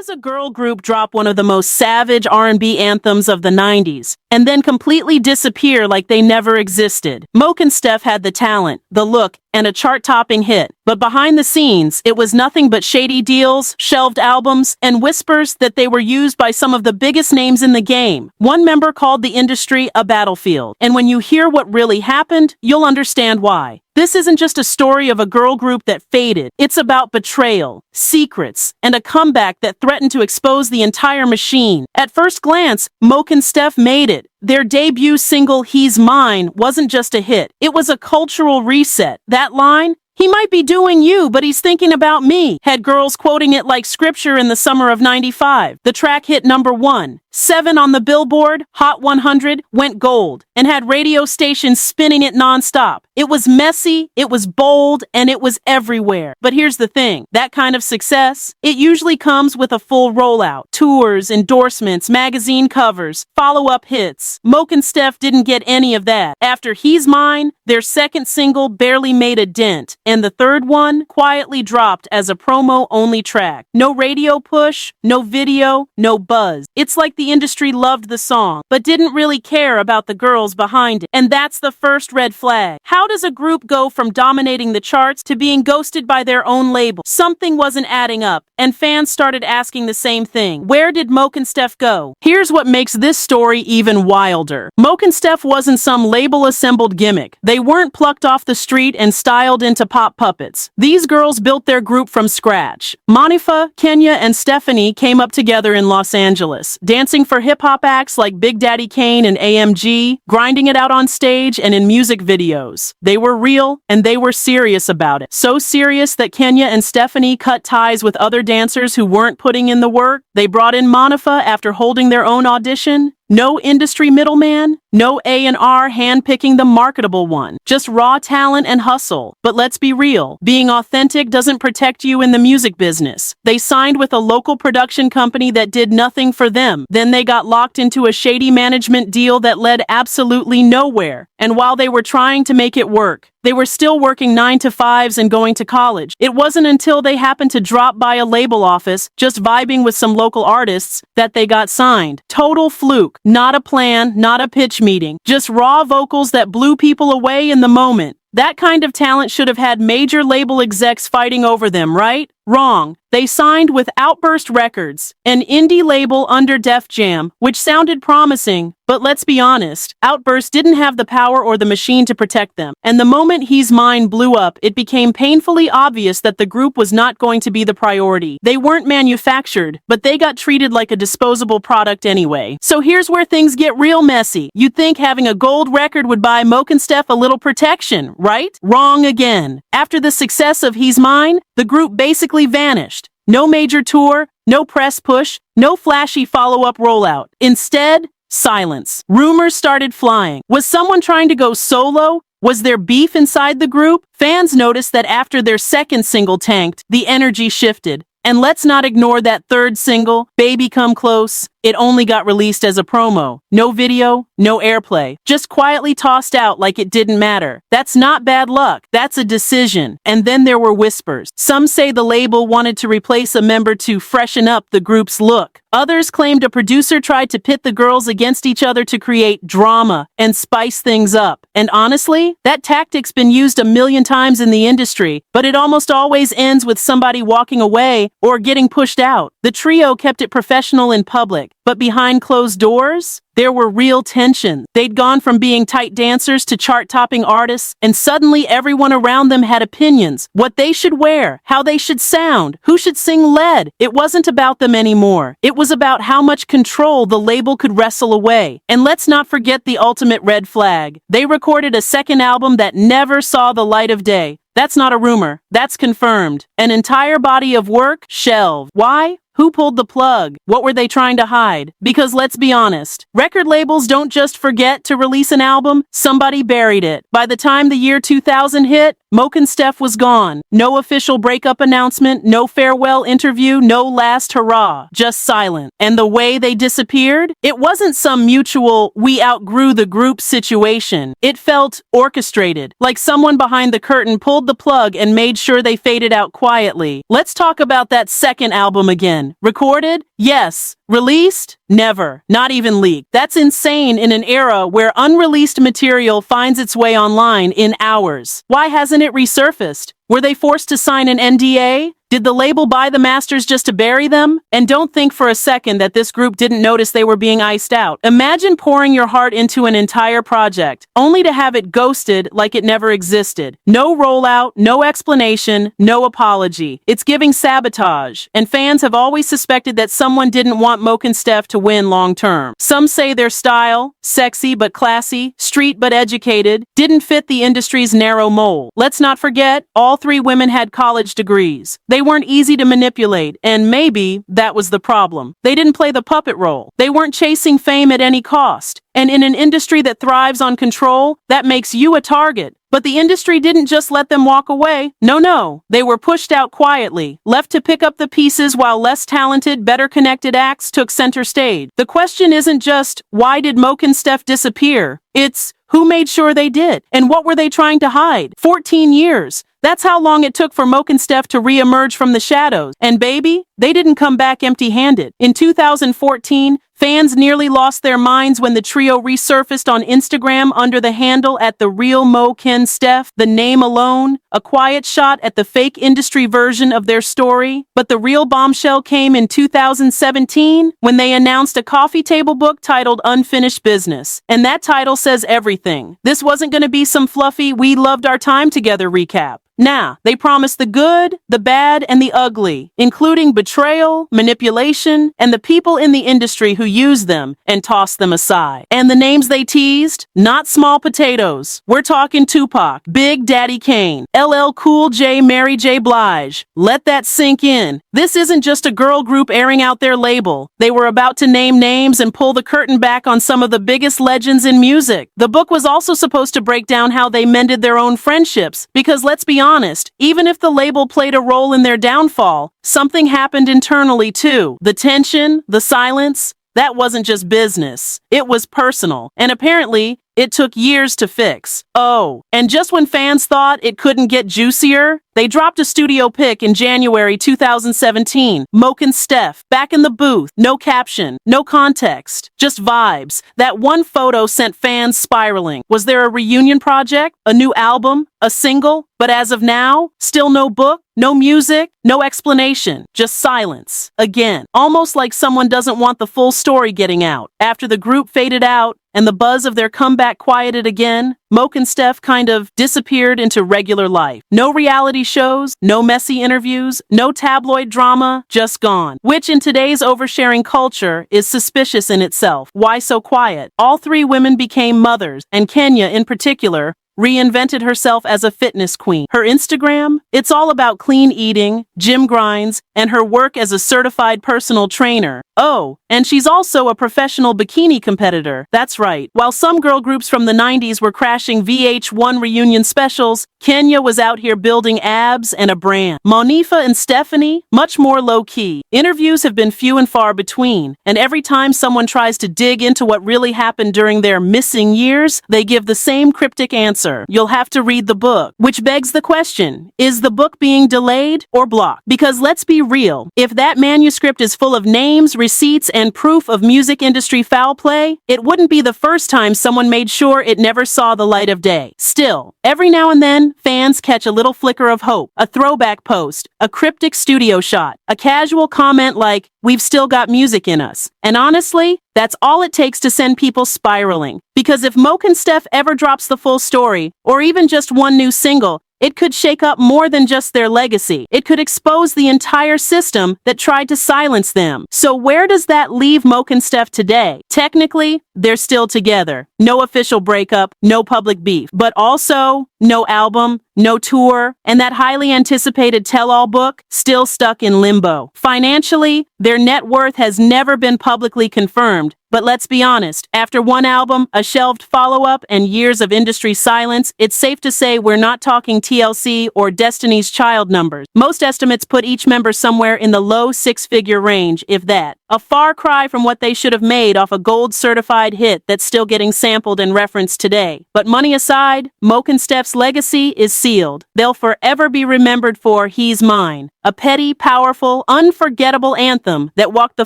does a girl group drop one of the most savage R&B anthems of the 90s and then completely disappear like they never existed? MoKenStef had the talent, the look, and a chart-topping hit. But behind the scenes, it was nothing but shady deals, shelved albums, and whispers that they were used by some of the biggest names in the game. One member called the industry a battlefield. And when you hear what really happened, you'll understand why. This isn't just a story of a girl group that faded. It's about betrayal, secrets, and a comeback that threatened to expose the entire machine. At first glance, MoKenStef made it. Their debut single, He's Mine, wasn't just a hit. It was a cultural reset. That line, "He might be doing you, but he's thinking about me," had girls quoting it like scripture in the summer of '95. The track hit #1, 7 on the Billboard Hot 100, went gold, and had radio stations spinning it nonstop. It was messy, it was bold, and it was everywhere. But here's the thing, that kind of success, it usually comes with a full rollout. Tours, endorsements, magazine covers, follow-up hits. MoKenStef didn't get any of that. After He's Mine, their second single barely made a dent, and the third one quietly dropped as a promo-only track. No radio push, no video, no buzz. It's like the industry loved the song, but didn't really care about the girls behind it. And that's the first red flag. How does a group go from dominating the charts to being ghosted by their own label? Something wasn't adding up, and fans started asking the same thing. Where did MoKenStef go? Here's what makes this story even wilder. MoKenStef wasn't some label-assembled gimmick. They weren't plucked off the street and styled into pop puppets. These girls built their group from scratch. Monifa, Kenya, and Stephanie came up together in Los Angeles, dancing for hip-hop acts like Big Daddy Kane and AMG, grinding it out on stage and in music videos. They were real, and they were serious about it. So serious that Kenya and Stephanie cut ties with other dancers who weren't putting in the work. They brought in Monifa after holding their own audition. No industry middleman, no A&R handpicking the marketable one. Just raw talent and hustle. But let's be real, being authentic doesn't protect you in the music business. They signed with a local production company that did nothing for them. Then they got locked into a shady management deal that led absolutely nowhere. And while they were trying to make it work, they were still working 9-to-5s and going to college. It wasn't until they happened to drop by a label office, just vibing with some local artists, that they got signed. Total fluke. Not a plan, not a pitch meeting. Just raw vocals that blew people away in the moment. That kind of talent should have had major label execs fighting over them, right? Wrong. They signed with Outburst Records, an indie label under Def Jam, which sounded promising, but let's be honest, Outburst didn't have the power or the machine to protect them. And the moment He's Mine blew up, it became painfully obvious that the group was not going to be the priority. They weren't manufactured, but they got treated like a disposable product anyway. So here's where things get real messy. You'd think having a gold record would buy MoKenStef a little protection, right? Wrong again. After the success of He's Mine, the group basically vanished. No major tour, no press push, no flashy follow-up rollout. Instead, silence. Rumors started flying. Was someone trying to go solo? Was there beef inside the group? Fans noticed that after their second single tanked, the energy shifted. And let's not ignore that third single, Baby Come Close. It only got released as a promo. No video, no airplay. Just quietly tossed out like it didn't matter. That's not bad luck. That's a decision. And then there were whispers. Some say the label wanted to replace a member to freshen up the group's look. Others claimed a producer tried to pit the girls against each other to create drama and spice things up. And honestly, that tactic's been used a million times in the industry, but it almost always ends with somebody walking away or getting pushed out. The trio kept it professional in public, but behind closed doors, there were real tensions. They'd gone from being tight dancers to chart-topping artists, and suddenly everyone around them had opinions. What they should wear, how they should sound, who should sing lead. It wasn't about them anymore. It was about how much control the label could wrestle away. And let's not forget the ultimate red flag. They recorded a second album that never saw the light of day. That's not a rumor. That's confirmed. An entire body of work shelved. Why? Who pulled the plug? What were they trying to hide? Because let's be honest, record labels don't just forget to release an album, somebody buried it. By the time the year 2000 hit, MoKenStef was gone. No official breakup announcement, no farewell interview, no last hurrah, just silent. And the way they disappeared? It wasn't some mutual, we outgrew the group situation. It felt orchestrated, like someone behind the curtain pulled the plug and made sure they faded out quietly. Let's talk about that second album again. Written? Recorded? Yes. Released? Never. Not even leaked. That's insane in an era where unreleased material finds its way online in hours. Why hasn't it resurfaced? Were they forced to sign an NDA? Did the label buy the masters just to bury them? And don't think for a second that this group didn't notice they were being iced out. Imagine pouring your heart into an entire project, only to have it ghosted like it never existed. No rollout, no explanation, no apology. It's giving sabotage. And fans have always suspected that someone didn't want MoKenStef to win long term. Some say their style, sexy but classy, street but educated, didn't fit the industry's narrow mold. Let's not forget, all three women had college degrees. They weren't easy to manipulate, and maybe that was the problem. They didn't play the puppet role. They weren't chasing fame at any cost. And in an industry that thrives on control, that makes you a target. But the industry didn't just let them walk away. No. They were pushed out quietly, left to pick up the pieces while less talented, better connected acts took center stage. The question isn't just, why did MoKenStef disappear? It's, who made sure they did? And what were they trying to hide? 14 years. That's how long it took for MoKenStef to re-emerge from the shadows. And baby, they didn't come back empty-handed. In 2014, fans nearly lost their minds when the trio resurfaced on Instagram under the handle at The Real MoKenStef, the name alone, a quiet shot at the fake industry version of their story. But the real bombshell came in 2017 when they announced a coffee table book titled Unfinished Business. And that title says everything. This wasn't going to be some fluffy, we loved our time together recap. Nah, they promised the good, the bad, and the ugly, including betrayal, manipulation, and the people in the industry who used them and tossed them aside. And the names they teased? Not small potatoes. We're talking Tupac, Big Daddy Kane, LL Cool J, Mary J. Blige. Let that sink in. This isn't just a girl group airing out their label. They were about to name names and pull the curtain back on some of the biggest legends in music. The book was also supposed to break down how they mended their own friendships, because let's be honest, even if the label played a role in their downfall, something happened internally too. The tension, the silence, that wasn't just business. It was personal. And apparently, it took years to fix. Oh, and just when fans thought it couldn't get juicier, they dropped a studio pic in January 2017. MoKenStef, back in the booth, no caption, no context, just vibes. That one photo sent fans spiraling. Was there a reunion project? A new album? A single? But as of now, still no book, no music, no explanation, just silence. Again, almost like someone doesn't want the full story getting out. After the group faded out, and the buzz of their comeback quieted again, MoKenStef kind of disappeared into regular life. No reality shows, no messy interviews, no tabloid drama, just gone. Which in today's oversharing culture is suspicious in itself. Why so quiet? All three women became mothers, and Kenya in particular reinvented herself as a fitness queen. Her Instagram? It's all about clean eating, gym grinds, and her work as a certified personal trainer. Oh, and she's also a professional bikini competitor. That's right. While some girl groups from the 90s were crashing VH1 reunion specials, Kenya was out here building abs and a brand. Monifa and Stephanie, much more low-key. Interviews have been few and far between, and every time someone tries to dig into what really happened during their missing years, they give the same cryptic answer. You'll have to read the book. Which begs the question, is the book being delayed or blocked? Because let's be real, if that manuscript is full of names, receipts, and proof of music industry foul play, it wouldn't be the first time someone made sure it never saw the light of day. Still, every now and then, fans catch a little flicker of hope, a throwback post, a cryptic studio shot, a casual comment like, "We've still got music in us." And honestly, that's all it takes to send people spiraling. Because if MoKenStef ever drops the full story, or even just one new single, it could shake up more than just their legacy. It could expose the entire system that tried to silence them. So where does that leave MoKenStef today? Technically, they're still together. No official breakup, no public beef. But also, no album, no tour, and that highly anticipated tell-all book still stuck in limbo. Financially, their net worth has never been publicly confirmed. But let's be honest, after one album, a shelved follow-up, and years of industry silence, it's safe to say we're not talking TLC or Destiny's Child numbers. Most estimates put each member somewhere in the low six-figure range, if that. A far cry from what they should have made off a gold-certified worldwide hit that's still getting sampled and referenced today. But money aside, MoKenStef's legacy is sealed. They'll forever be remembered for He's Mine, a petty, powerful, unforgettable anthem that walked the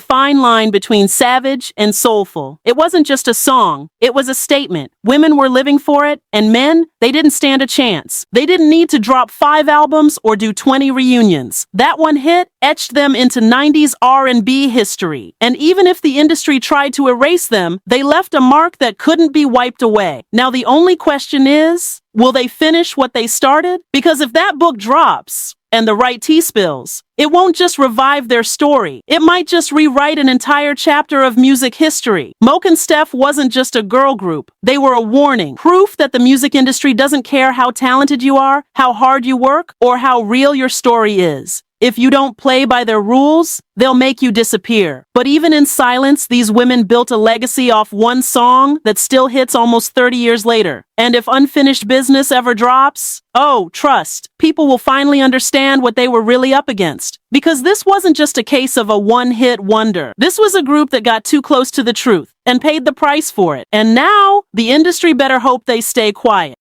fine line between savage and soulful. It wasn't just a song, it was a statement. Women were living for it, and men, they didn't stand a chance. They didn't need to drop 5 albums or do 20 reunions. That one hit etched them into 90s R&B history. And even if the industry tried to erase them, they left a mark that couldn't be wiped away. Now the only question is, will they finish what they started? Because if that book drops, and the right tea spills, it won't just revive their story. It might just rewrite an entire chapter of music history. MoKenStef wasn't just a girl group. They were a warning. Proof that the music industry doesn't care how talented you are, how hard you work, or how real your story is. If you don't play by their rules, they'll make you disappear. But even in silence, these women built a legacy off one song that still hits almost 30 years later. And if Unfinished Business ever drops, oh, trust, people will finally understand what they were really up against. Because this wasn't just a case of a one-hit wonder. This was a group that got too close to the truth and paid the price for it. And now, the industry better hope they stay quiet.